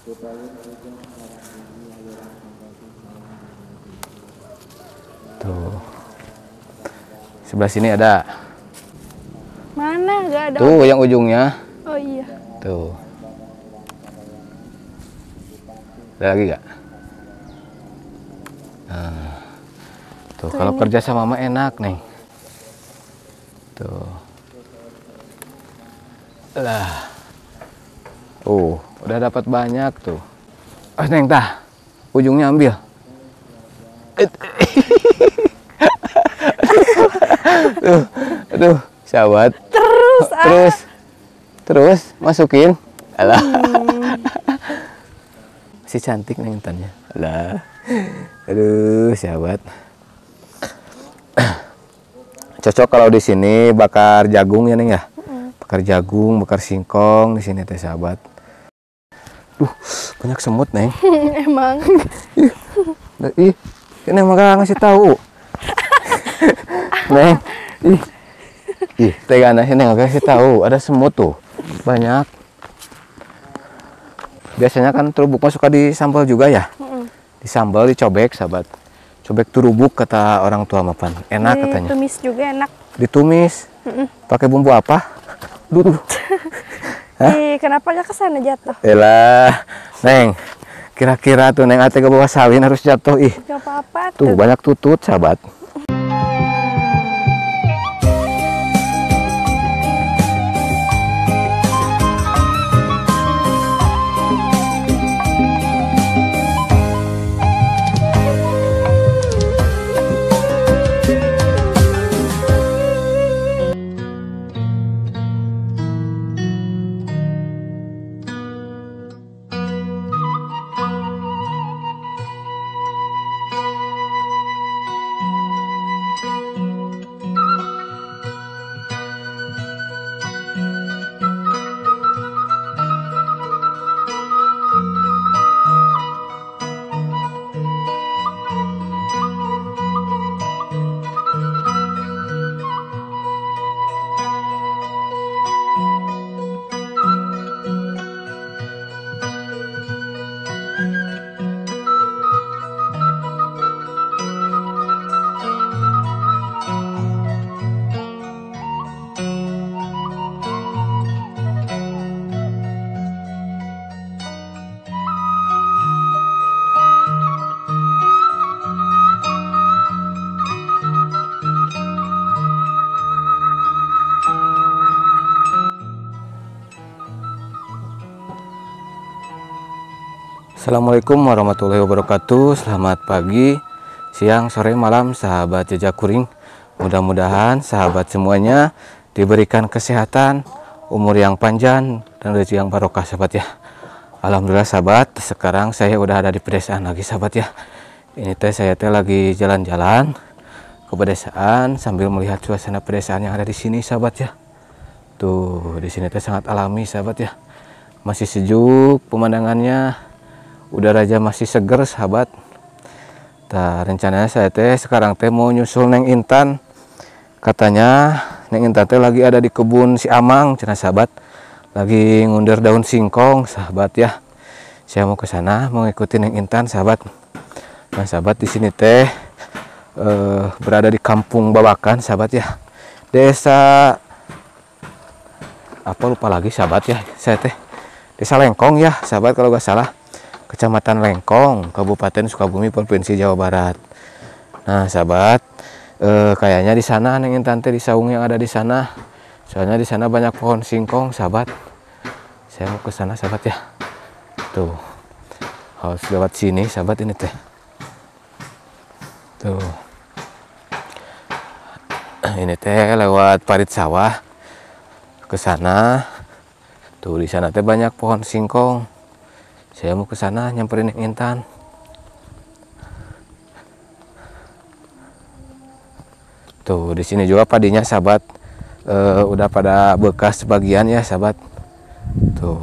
Tuh. Sebelah sini ada. Mana? Gak ada. Tuh yang ujungnya. Oh iya. Tuh. Ada lagi gak? Nah. Tuh kalau kerja sama mama enak nih. Tuh. Lah. Udah dapat banyak tuh. Neng tah. Ujungnya ambil. Aduh, sahabat. Terus masukin. Alah. Masih cantik nih intannya. Alah. Aduh, sahabat. Cocok kalau di sini bakar jagung ya Neng ya. Bakar jagung, bakar singkong di sini teh sahabat. Banyak semut Neng. Emang. Ih, ini emang ngasih tahu. Neng, tegana sini nggak kasih tahu. Ada semut tuh, banyak. Biasanya kan terubuk mah suka disambal juga ya. Disambal, dicobek, sahabat. Cobek terubuk kata orang tua mapan. Enak katanya. Ditumis juga enak. Ditumis. Pakai bumbu apa? Duh. Kenapa gak kesana jatuh? Elah, Neng. Kira-kira tuh Neng ate ke bawah sawin harus jatuh. Gak apa-apa. Tuh banyak tutut, sahabat. Assalamualaikum warahmatullahi wabarakatuh. Selamat pagi, siang, sore, malam sahabat jejak kuring. Mudah-mudahan sahabat semuanya diberikan kesehatan, umur yang panjang, dan rezeki yang barokah sahabat ya. Alhamdulillah sahabat, sekarang saya udah ada di pedesaan lagi sahabat ya. Ini teh saya teh lagi jalan-jalan ke pedesaan sambil melihat suasana pedesaan yang ada di sini sahabat ya. Tuh, di sini teh sangat alami sahabat ya. Masih sejuk pemandangannya. Udara aja masih seger sahabat. Rencananya saya teh sekarang teh mau nyusul Neng Intan. Katanya Neng Intan teh lagi ada di kebun si Amang cenah sahabat. Lagi ngundur daun singkong sahabat ya. Saya mau ke sana mau ngikutin Neng Intan sahabat. Nah sahabat di sini teh berada di Kampung Babakan sahabat ya. Desa apa lupa lagi sahabat ya. Saya teh Desa Lengkong ya sahabat kalau gak salah. Kecamatan Lengkong, Kabupaten Sukabumi, Provinsi Jawa Barat. Nah, sahabat, kayaknya di sana Neng Intan teh di saung yang ada di sana. Soalnya di sana banyak pohon singkong, sahabat. Saya mau ke sana, sahabat ya. Tuh, harus lewat sini, sahabat ini teh. Tuh, ini teh lewat parit sawah ke sana. Tuh di sana teh banyak pohon singkong. Saya mau ke sana nyamperin Neng Intan. Tuh di sini juga padinya sahabat udah pada bekas sebagian ya sahabat. Tuh.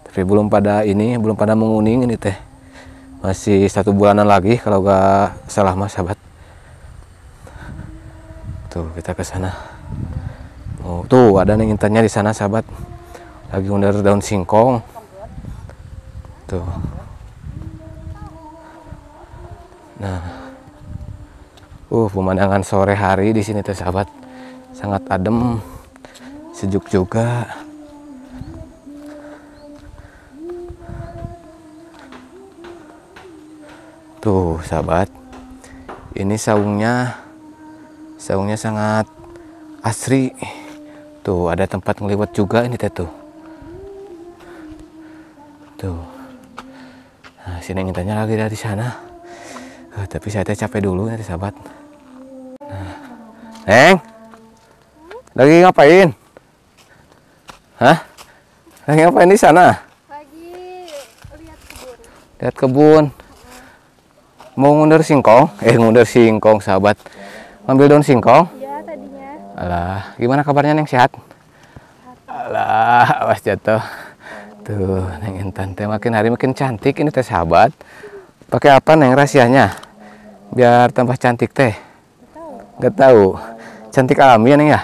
Tapi belum pada menguning ini teh. Masih 1 bulanan lagi kalau gak salah mas sahabat. Tuh kita ke sana. Oh, tuh ada Neng Intannya di sana sahabat. Lagi ngundur daun singkong. Tuh. Nah. Pemandangan sore hari di sini tuh sahabat. Sangat adem. Sejuk juga. Tuh, sahabat. Ini saungnya sangat asri. Tuh, ada tempat ngeliwat juga ini teh tuh. Tuh. Nah, sini ngintanya lagi dari sana. Tapi saya teh capek dulu nanti sahabat. Nah. Neng. Lagi ngapain? Hah? Lagi ngapain di sana? Lagi lihat kebun. Lihat kebun. Mau ngundur singkong? Ngundur singkong sahabat. Ngambil daun singkong? Iya tadinya. Alah, gimana kabarnya Neng, sehat? Alah, awas jatuh. Tuh, Neng Intan teh makin hari makin cantik ini teh sahabat. Pakai apa Neng rahasianya? Biar tambah cantik teh. Gak tahu. Cantik alami ya Neng ya?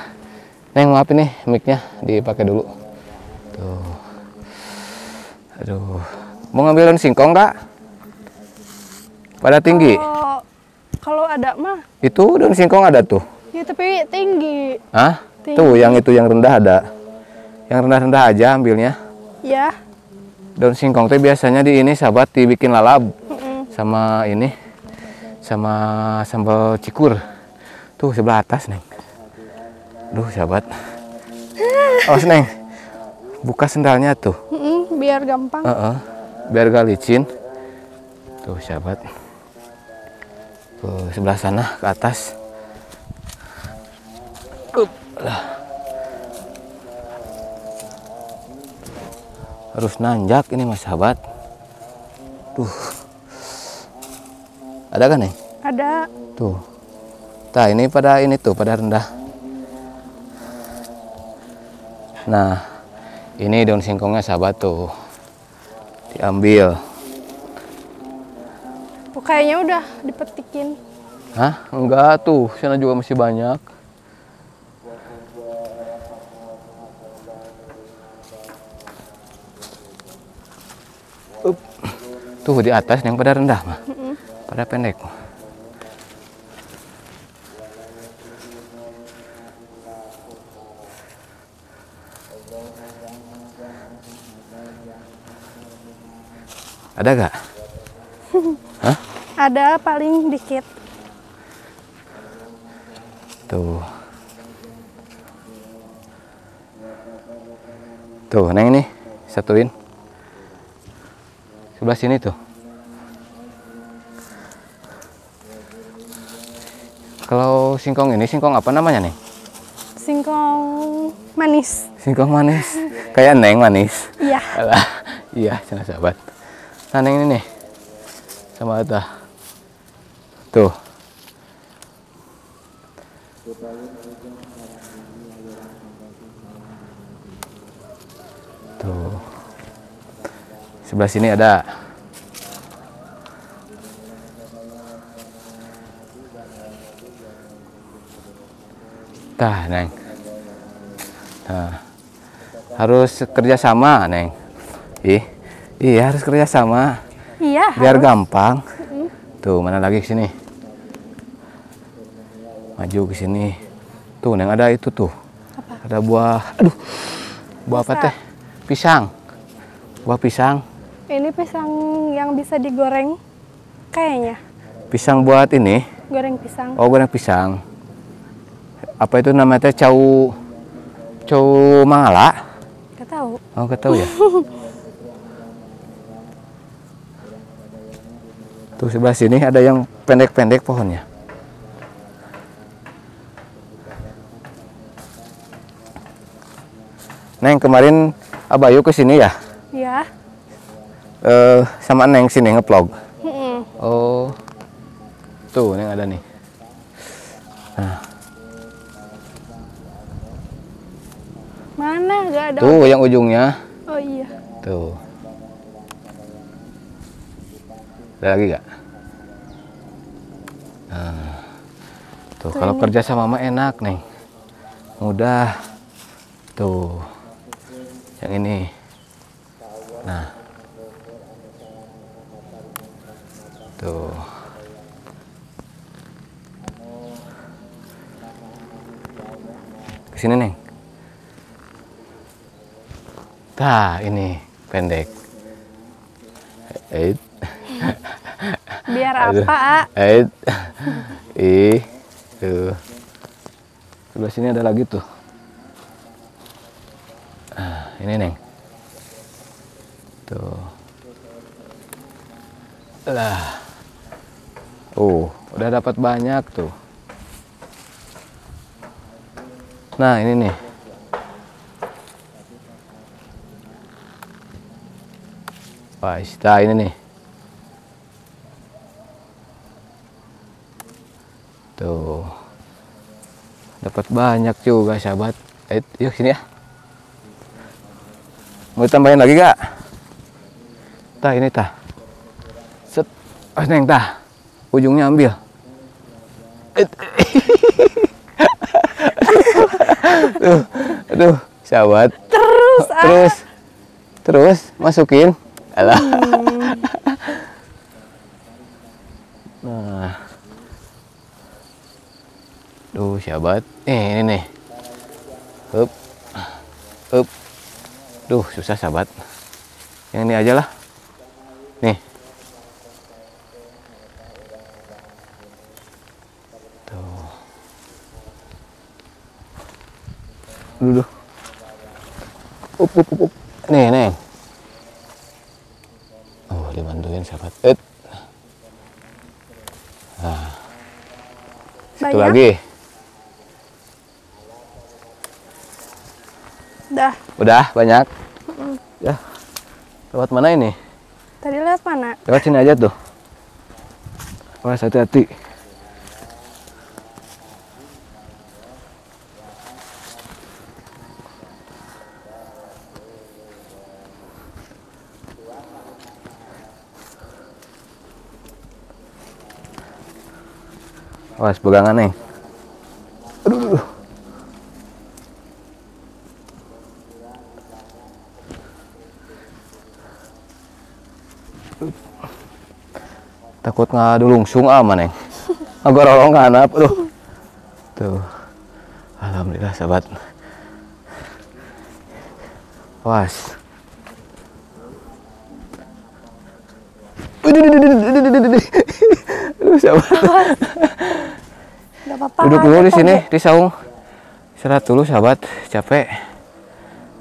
Neng maaf ini mic-nya dipakai dulu. Tuh. Aduh. Mau ngambil daun singkong enggak? Pada tinggi. Kalau ada mah. Itu daun singkong ada tuh. Ya tapi tinggi. Hah? Tinggi. Tuh yang itu yang rendah ada. Yang rendah-rendah aja ambilnya. Ya. Daun singkong teh biasanya di ini sahabat dibikin lalap. Sama ini. Sama sambal cikur. Tuh sebelah atas Neng. Duh sahabat. Awas Neng. Buka sendalnya tuh. Biar gampang. Biar gak licin. Tuh sahabat. Tuh sebelah sana ke atas. Harus nanjak ini mas sahabat. Tuh. Ada kan Neng? Ada. Tuh. Nah ini pada rendah. Nah ini daun singkongnya sahabat tuh. Diambil. Kayaknya udah dipetikin. Hah? Enggak tuh, sana juga masih banyak. Tuh di atas yang pada rendah mah. Pada pendek. Ada gak? Hah? Ada paling dikit. Tuh. Tuh, Neng ini satuin. Sebelah sini tuh. Kalau singkong ini, singkong apa namanya Neng? Singkong manis. Singkong manis. Kayak Neng manis. Iya. Alah, iya, sana sahabat. Nah, Neng ini nih. Sama ada. Tuh. Tuh. Sebelah sini ada. Tah, Neng. Nah. Harus kerjasama, Neng. Iya, harus kerjasama. Iya. Biar gampang. Tuh, mana lagi ke sini? Maju ke sini. Tuh, Neng ada itu tuh. Apa? Ada buah. Aduh. Buah apa teh? Pisang. Buah pisang. Ini pisang yang bisa digoreng kayaknya. Pisang buat ini. Goreng pisang. Oh, goreng pisang. Apa itu namanya teh? Cau mangala? Gak tahu. Oh, gak tahu ya. Tuh sebelah sini ada yang pendek-pendek pohonnya. Neng kemarin Abayu ke sini ya? Iya. Sama Neng sini ngeplog. Mm-mm. Oh, tuh Neng ada nih. Nah, Mana? Gak ada. tuh yang ujungnya. Oh iya. Tuh. Ada lagi gak? Nah, tuh kalau kerja sama mama enak Neng. Mudah. Tuh. Yang ini. Nah. Tuh. Kesini Neng. Nah, ini pendek. Biar apa, A? Tuh. Sebelah sini ada lagi tuh. Nah, ini Neng. Tuh. Lah. Udah dapat banyak tuh. Nah, ini nih. Wah, ini nih. Tuh. Dapat banyak juga, sahabat. Yuk sini ya. Mau tambahin lagi gak? Tah, ini tah. Set. Neng tah. Ujungnya ambil. Aduh, sahabat. Terus masukin. Alah. Nah. Duh, sahabat. Ini nih. Hup. Duh, susah sahabat. Yang ini aja lah. Nih. Tuh. Duh. Up. Nih, Neng. Dibantuin sahabat. Nah. Satu lagi. Udah banyak. Ya. Lewat mana ini? Tadi lewat mana? Lewat sini aja tuh. Wah, hati-hati. Wah, pegangan nih. Aduh. Takut ngadu lungsung aman, Neng. Agak rolongan apa tuh. Tuh. Alhamdulillah, sahabat. Was. Aduh, sahabat. Gak apa-apa. Duduk dulu di sini, di saung. Istirahat dulu, sahabat. Capek.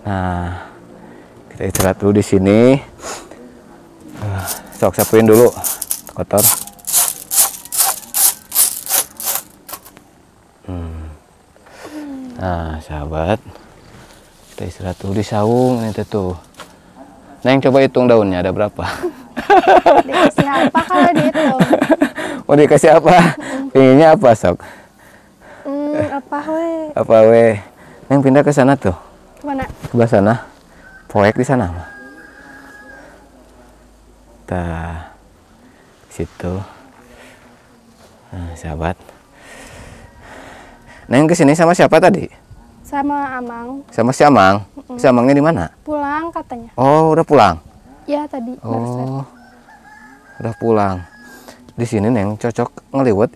Nah, kita istirahat dulu di sini. Sok sapuin dulu kotor. Nah, sahabat, kita istirahat dulu di saung ini tuh. Neng, coba hitung daunnya ada berapa? Dikasih apa kalau dihitung? Mau dikasih apa? Pinginnya apa, sok? Apa we? Neng pindah ke sana tuh. Kemana? Sebelah sana. Proyek di sana mah. Tah. Situ. Nah, sahabat. Neng kesini sama siapa tadi? Sama Amang. Sama si Amang. Si Amangnya di mana? Pulang katanya. Oh, udah pulang. Ya tadi. Barusan. Oh, udah pulang. Di sini Neng cocok ngeliwet.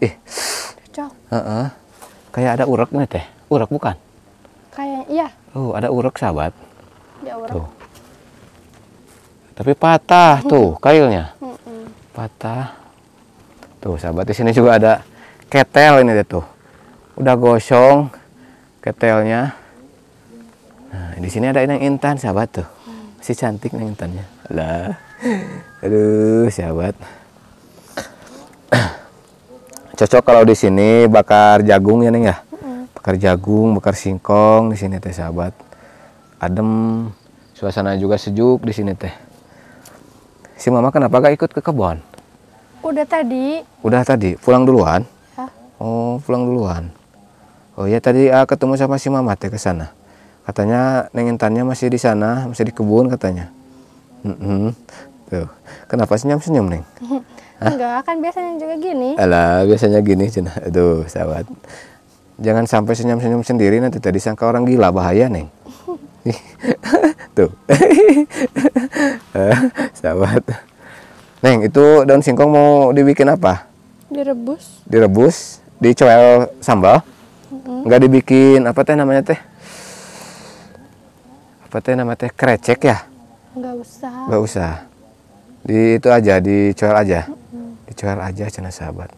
Cocok. Kayak ada urak nih teh. Urak bukan? Kayak iya. Ada urak, sahabat. Ya urak. Tuh. Tapi patah tuh kailnya. Patah. Tuh, sahabat, di sini juga ada ketel ini deh tuh. Udah gosong ketelnya. Nah, di sini ada Neng Intan, sahabat tuh. Masih cantik Neng Intannya. Alah. Aduh, sahabat. Cocok kalau di sini bakar jagung ya, Neng ya. Bakar jagung, bakar singkong di sini teh, sahabat. Adem, suasana juga sejuk di sini teh. Si Mama kenapa gak ikut ke kebun? Udah tadi. Udah tadi, pulang duluan? Hah? Oh, pulang duluan. Oh ya, tadi ketemu sama si Mama teh ke sana. Katanya Neng Intannya masih di sana, masih di kebun katanya. Tuh. Kenapa senyum-senyum, Neng? Enggak, kan biasanya juga gini. Alah, biasanya gini, Cina. Aduh, sahabat. Jangan sampai senyum-senyum sendiri, nanti tadi sangka orang gila, bahaya, Neng. Tuh. Sahabat. Neng, itu daun singkong mau dibikin apa? Direbus. Direbus, dicoel sambal? Nggak dibikin apa teh namanya teh? Apa teh namanya teh? Krecek ya? Nggak usah. Nggak usah. Di itu aja, dicoel aja. Dicoel aja cenah sahabat.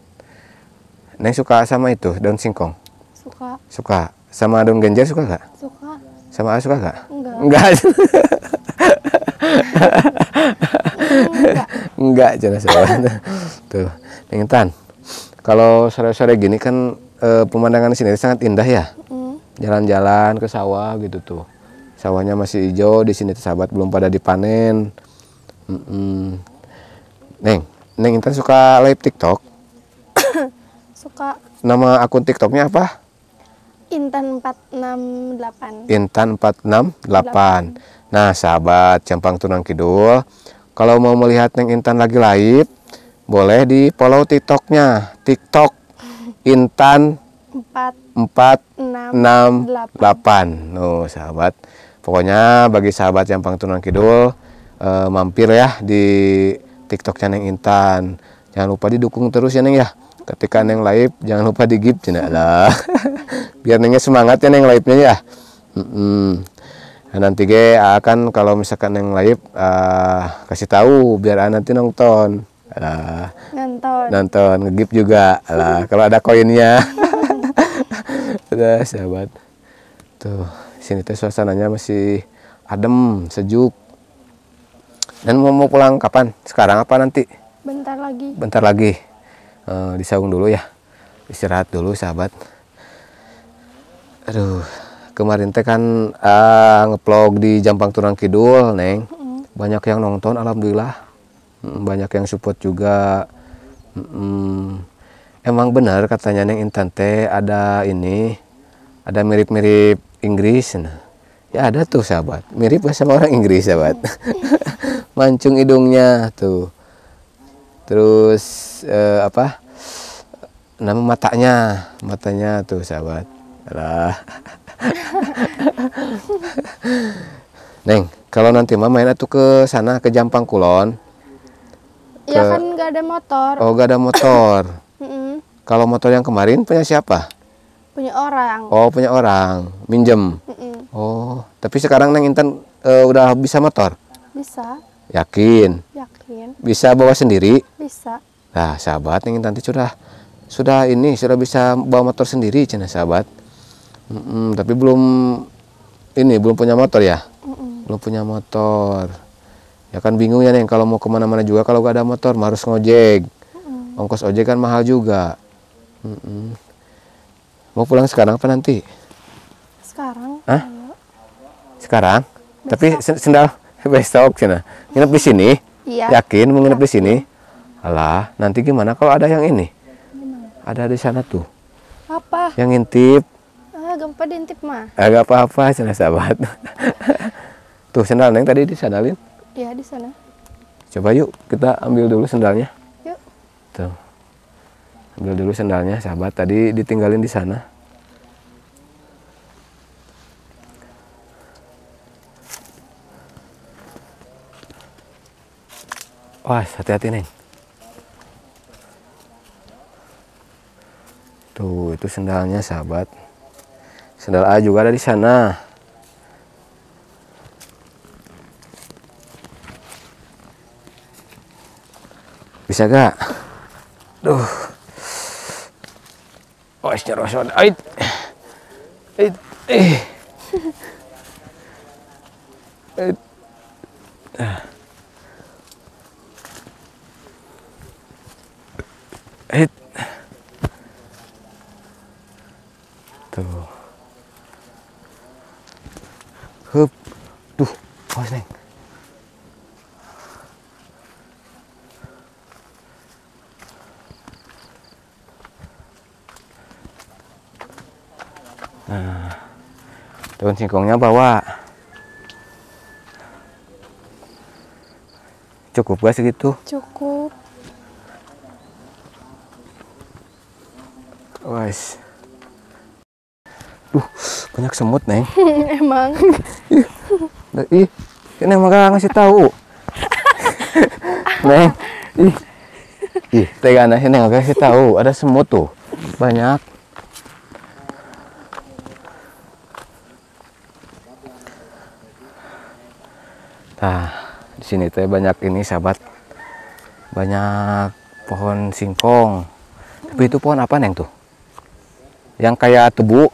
Neng suka sama itu daun singkong? Suka. Suka. Sama daun genjer suka nggak? Suka. Sama A suka nggak? Enggak. Enggak. Enggak. Enggak cenah sahabat. Tuh, Neng Intan. Kalau sore-sore gini kan pemandangan di sini sangat indah ya. Jalan-jalan ke sawah gitu tuh. Sawahnya masih hijau di sini tuh sahabat, belum pada dipanen. Neng Intan suka live TikTok? Suka. Nama akun TikToknya apa? Intan 468. Intan 468. Nah, sahabat Jampang Tunang Kidul, kalau mau melihat Neng Intan lagi live, boleh di follow TikToknya. TikTok Intan 468. Nuh, sahabat. Pokoknya bagi sahabat Jampang Tunang Kidul, mampir ya di TikToknya Neng Intan. Jangan lupa didukung terus ya Neng ya. Ketika Neng live, jangan lupa di-give cenah lah. Biar Nengnya semangat ya Neng live-nya ya. Nanti akan kalau misalkan Neng live kasih tahu biar nanti nonton. Nonton nge-give juga lah kalau ada koinnya. Udah sahabat. Tuh, sini tuh suasananya masih adem, sejuk. Dan mau pulang kapan? Sekarang apa nanti? Bentar lagi. Bentar lagi. Disaung dulu ya. Istirahat dulu sahabat. Aduh, kemarin teh kan nge-vlog di Jampang Tunang Kidul, Neng. Banyak yang nonton, alhamdulillah. Banyak yang support juga. Emang benar katanya Neng Intan teh ada ini, ada mirip-mirip Inggris. Nah, ya ada tuh sahabat, mirip sama orang Inggris sahabat. Mancung hidungnya tuh. Terus apa? Nama matanya tuh sahabat. Alah. Neng, kalau nanti mah main atuh ke sana ke Jampang Kulon. Ya kan nggak ada motor. Oh, nggak ada motor. Kalau motor yang kemarin punya siapa? Punya orang. Oh, punya orang. Minjem. Oh, tapi sekarang Neng Intan udah bisa motor? Bisa. Yakin? Yakin. Bisa bawa sendiri? Bisa. Nah, sahabat Neng Intan sudah bisa bawa motor sendiri cenah sahabat. Tapi belum punya motor ya? Belum punya motor. Ya kan bingung ya Neng kalau mau kemana-mana juga kalau gak ada motor harus ngojek. Ongkos ojek kan mahal juga. Mau pulang sekarang apa nanti? Sekarang. Hah? Ayo. Sekarang? Besok. Tapi sendal besok cina. Nginep di sini? Iya. Yakin mau nginep di sini? Alah, nanti gimana kalau ada yang ini? Ada di sana tuh. Apa? Yang ngintip. Gempa diintip mah. Agak apa-apa cina sahabat. Tuh sendal Neng tadi disandalin. Iya di sana. Coba yuk kita ambil dulu sendalnya. Yuk. Tuh. Ambil dulu sendalnya sahabat. Tadi ditinggalin di sana. Wah, hati-hati Neng. Tuh, itu sendalnya sahabat. Sendal A juga ada di sana. Bisa gak? Duh. Oh, nyerosot. Ait. Ait. Ait. Ait. Tuh. Hup. Duh, awas Neng. Nah, daun singkongnya bawa. Cukup gak segitu? Cukup. Wes. Banyak semut Neng. Emang. Ih, ini emang gak ngasih tahu. Neng, Ih, ih, tegana sini nggak kasih tahu. Ada semut tuh, banyak. Nah, di sini teh banyak ini sahabat, banyak pohon singkong. Tapi itu pohon apa neng tuh? Yang kayak tebu?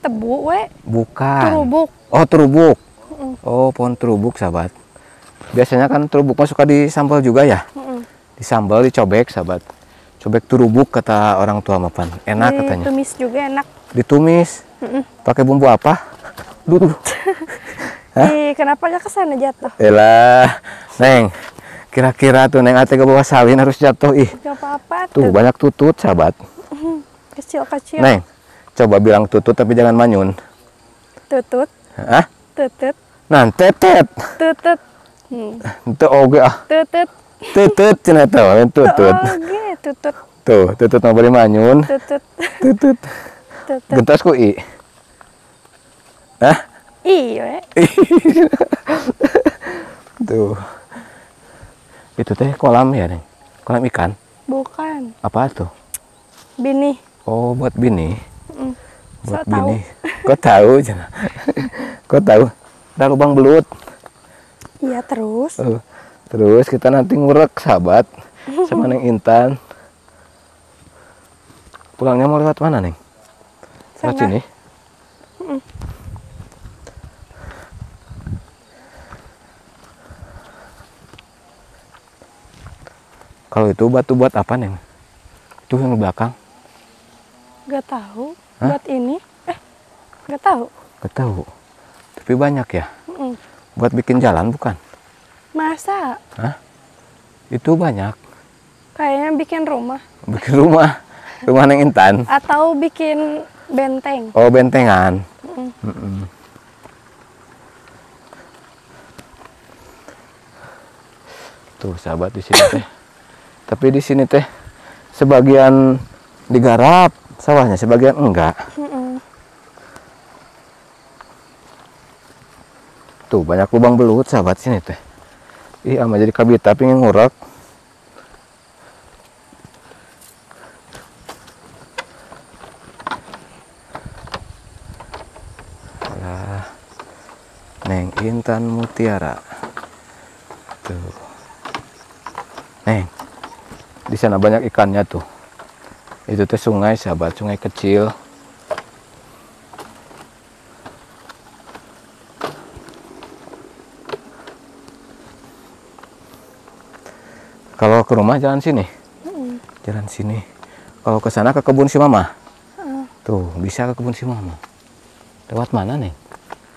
Tebu we. Bukan. Terubuk. Oh terubuk. Oh pohon terubuk sahabat. Biasanya kan terubuk mah suka disambal juga ya? Disambal, dicobek sahabat. Cobek terubuk kata orang tua mapan. Enak katanya. Ditumis juga enak. Ditumis. Pakai bumbu apa? Duh. Kenapa gak kesana jatuh? Elah, Neng. Kira-kira tuh Neng ate ke bawah salin harus jatuh. Ih. Gak apa-apa Tuh banyak tutut sahabat. Kecil-kecil. Neng, coba bilang tutut tapi jangan manyun. Tutut. Hah? Tutut. Nan tetet. Tutut. Itu oge ah. Tutut. Tutut cenah teh, tutut. Oke, tutut. Tuh, tutut mah bari manyun. Tutut. Tutut. Tutut. Gentos ku i. Hah? Iya. Tuh. Itu teh kolam ya, Neng? Kolam ikan? Bukan. Apa tuh? Bini. Oh, buat bini. Buat So tahu. bini. Kok tahu cenah? Kok tahu? Ada lubang belut. Iya terus. Terus kita nanti ngurek sahabat sama Neng Intan. Pulangnya mau lewat mana, Neng? Lewat Sana. sini? Kalau itu batu buat apa, Neng? Itu yang di belakang? Gak tahu. Hah? Buat ini. Gak tahu. Gak tahu. Tapi banyak ya. Mm-mm. Buat bikin jalan bukan? Masa? Hah? Itu banyak. Kayaknya bikin rumah. Bikin rumah. Rumah Neng Intan. Atau bikin benteng. Oh, bentengan. Mm-mm. Tuh sahabat di sini teh. Tapi di sini teh sebagian digarap sawahnya, sebagian enggak. Tuh banyak lubang belut sahabat sini teh. Ih, ama jadi kabita pengen ngurek. Alah, Neng Intan Mutiara. Tuh. Neng, di sana banyak ikannya tuh. Itu teh sungai sahabat, sungai kecil. Kalau ke rumah jalan sini, jalan sini. Kalau ke sana ke kebun si Mama, tuh bisa ke kebun si Mama. Lewat mana nih?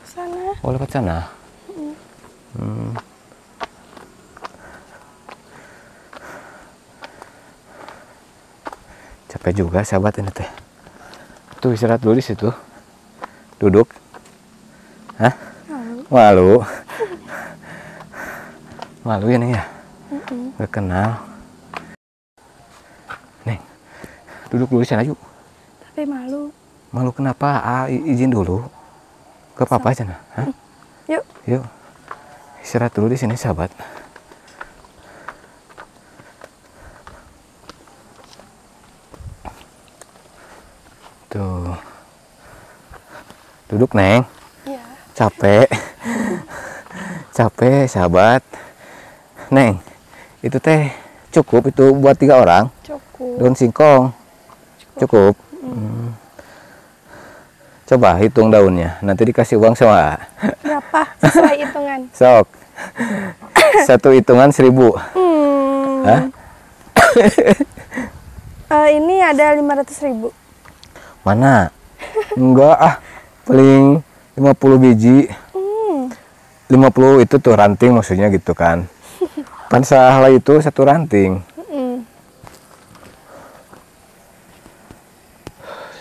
Sana. Oh lewat sana. Capek juga sahabat ini teh. Tuh istirahat dulu di situ. Duduk. Hah? Malu. Malu ya Neng ya? Gak kenal. Neng, duduk dulu di sana yuk. Tapi malu. Malu kenapa? Izin dulu. Ke papa sana. Hah? Yuk. Yuk. Istirahat dulu di sini sahabat. Tuh. Duduk Neng. Iya. Capek. Capek sahabat. Neng, itu teh cukup itu buat 3 orang. Cukup. Daun singkong. Cukup. Coba hitung daunnya. Nanti dikasih uang sama. Berapa? Sesuai hitungan. Sok. Satu hitungan 1.000. Hah? Ini ada 500.000. Mana? Enggak ah. Paling 50 biji. 50 itu tuh ranting maksudnya gitu kan. Pan salah itu 1 ranting.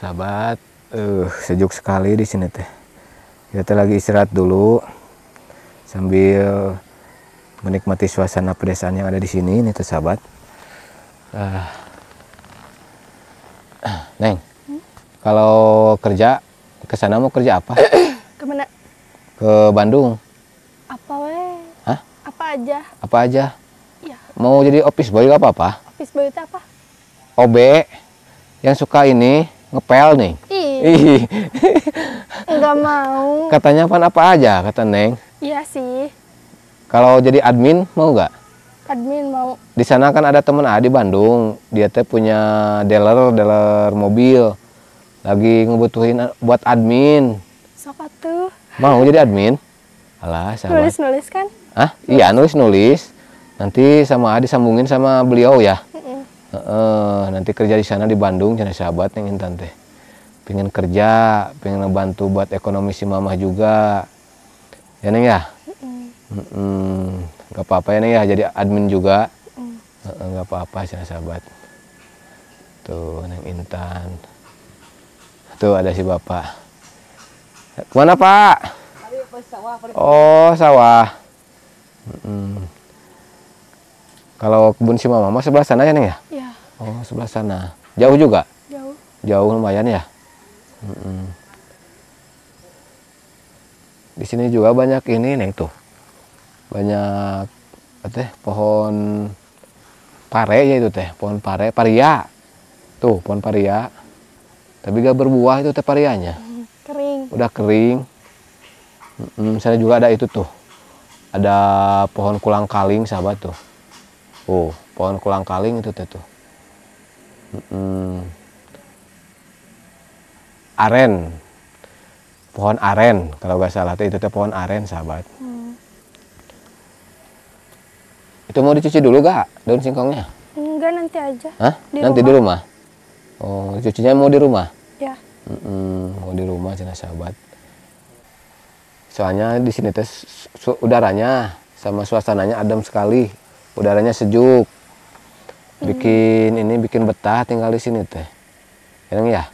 Sahabat, sejuk sekali di sini teh. Kita lagi istirahat dulu sambil menikmati suasana pedesaan yang ada di sini nih tuh sahabat. Neng, kalau kerja ke sana mau kerja apa? Kemana? Ke Bandung. Apa weh? Hah? Apa aja? Apa aja? Ya. Mau jadi office boy gak apa-apa? Office boy itu apa? OB yang suka ini ngepel nih. Ih, nggak mau. Katanya pan apa aja kata Neng. Iya sih, Kalau jadi admin mau nggak? admin mau. Di sana kan ada temen di Bandung. Dia teh punya dealer mobil. Lagi ngebutuhin buat admin. Sok atuh. Mau jadi admin? Alah, sahabat. Nulis-nulis kan? Ah, iya nulis. Nanti sama disambungin sama beliau ya. Nanti kerja di sana di Bandung, cina sahabat yang Intan teh. Pengen kerja, pengen ngebantu buat ekonomi si mamah juga. Ya Neng ya? Gak apa-apa ya Neng ya, jadi admin juga. Gak apa-apa cina sahabat. Tuh Neng Intan. Tuh ada si bapak. Kemana Pak? Oh sawah. Kalau kebun si mama sebelah sana ya Neng ya? Iya, Oh sebelah sana. Jauh juga? jauh. Jauh lumayan ya. Di sini juga banyak ini Neng tuh. Banyak apa teh pohon pare ya itu teh, pohon pare, paria. Tuh pohon paria. Tapi gak berbuah itu teh parianya. Kering. Udah kering. Sana juga ada itu tuh. Ada pohon kulang kaling sahabat tuh. Oh, pohon kulang kaling itu teh tuh. Aren, pohon aren kalau nggak salah itu teh pohon aren sahabat. Itu mau dicuci dulu gak daun singkongnya? Enggak, nanti aja. Hah? Di Nanti di rumah. Oh, cucinya mau di rumah? Ya. Mau di rumah cina sahabat. Soalnya di sini teh udaranya sama suasananya adem sekali, udaranya sejuk. Bikin betah tinggal di sini teh. Yang ya?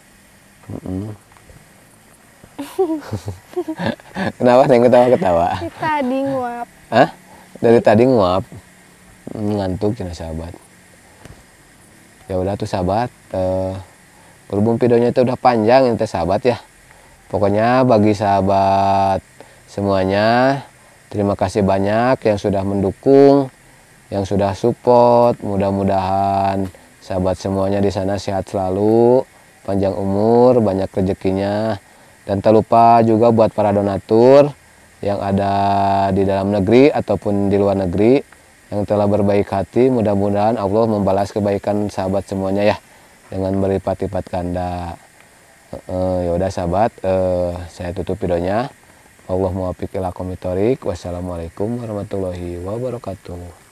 Kenapa Neng ketawa-ketawa? Tadi nguap. Hah? Dari tadi nguap. Ngantuk cina sahabat. Ya udah tuh sahabat. Berhubung videonya itu udah panjang ini teh sahabat ya. Pokoknya bagi sahabat semuanya, terima kasih banyak yang sudah mendukung, yang sudah support. Mudah-mudahan sahabat semuanya di sana sehat selalu, panjang umur, banyak rezekinya. Dan tak lupa juga buat para donatur yang ada di dalam negeri ataupun di luar negeri yang telah berbaik hati, mudah-mudahan Allah membalas kebaikan sahabat semuanya ya dengan berlipat-lipat ganda. Ya udah sahabat, saya tutup videonya. Allah muwaffiq ila aqwamit thoriq. Wassalamualaikum warahmatullahi wabarakatuh.